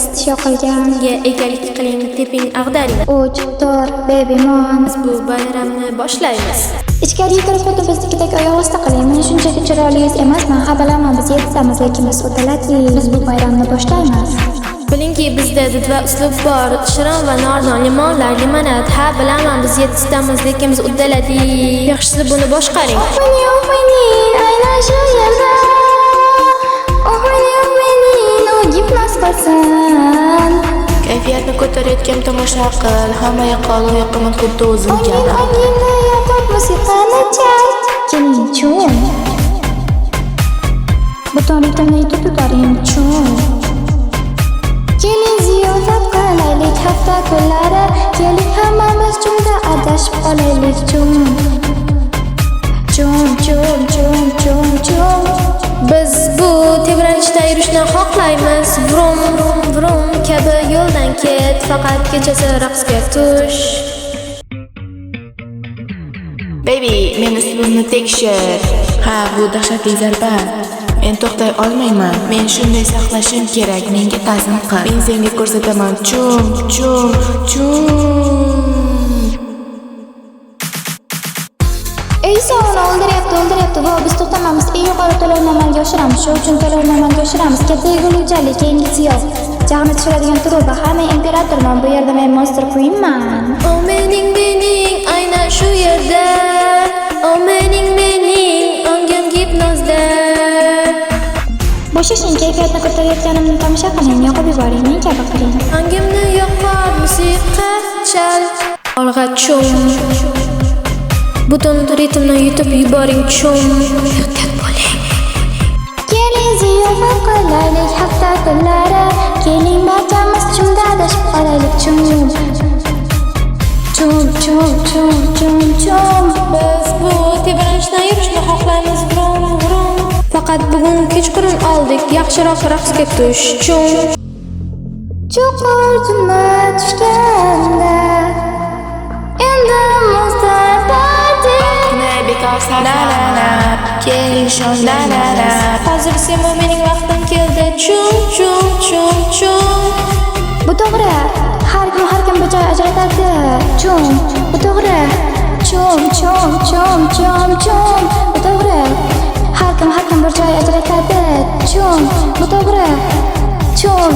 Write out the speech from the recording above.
Test yoqilgan. Egalik qiling, teping, ag'daring. 3, 4, baby mon. Biz bu bayramni boshlaymiz. Ichkariga kirib xuddi biznikidek oyoq osti qiling. Men shunchaki chiroyligiz emasman, ha bilaman biz yetamiz, lekin biz o'talatli. Biz bu bayramni boshlaymiz. Bilingki, bizda did va uslub bor. Shirin va nordon, limonlar, limonad. Ha bilaman biz yetamiz, lekin biz uddaladik. Yaxshisi buni boshqaring. O'yni, aynan shu yerda. O'yni, u gipnoz qilsin. Kayfiyatni ko'tarayotgan tomosha qil, hamma yoqqa yoqaman xuddi o'zim kabi. O'yinni yoqib musiqani chal. Keling chun. Butun ritmni tutaring chun. Keling ziyorat qilaylik hafta kunlari. Keling hammamiz chunda adashib qolaylik chun. Chun. Biz bu tebranishda yurishni xohlaymiz. Vrum vrum vrum kabi yo'ldan ket, faqat kechasi raqsga tush. Baby, men uslubimni tekshir. Ha, bu dahshatli zarba. Men to'xtay olmayman. Men shunday saqlashim kerak. Menga ta'zim qil. Men senga ko'rsataman. Chum. Ey soni o'ldiryapti. Va biz to'xtamamiz. Eng yuqori to'lovni amalga oshiramiz. Shu uchun to'lovni amalga oshiramiz. Katta yegulikjali, keyingisi yo'q. Jag'ni tushiradigan truba. Ha, men imperatorman. Bu yerda men monster queenman. O mening aynan shu yerda. O mening ongim gipnozda. Bo'shashing, kayfiyatni ko'tarayotganimni tomosha qiling, yoqib yuboring, men kabi qiling. Ongimni yoqar musiqa chal. Olg'a chum. Butun ritmni yutib yuboring chum. Ehtiyot bo'ling. Keling ziyorat qilaylik hafta kunlari. Keling barchamiz chumda adashib qolaylik chum. Biz bu tebranishda yurishni xohlaymiz. Vrum. Faqat bugun kechqurun oldik. Yaxshiroq raqsga tush. Chum. Chuqur tunga tushganda endi monster party. Bekor sarflana. Keling shonlana. Hozir sen mening vaqtim keldi. Chum. Bu to'g'ri. Har kim bir joy ajratadi. Chum. Bu to'g'ri. Chum. Bu to'g'ri. Har kim bir joy ajratadi. Chum. Bu to'g'ri. Chum.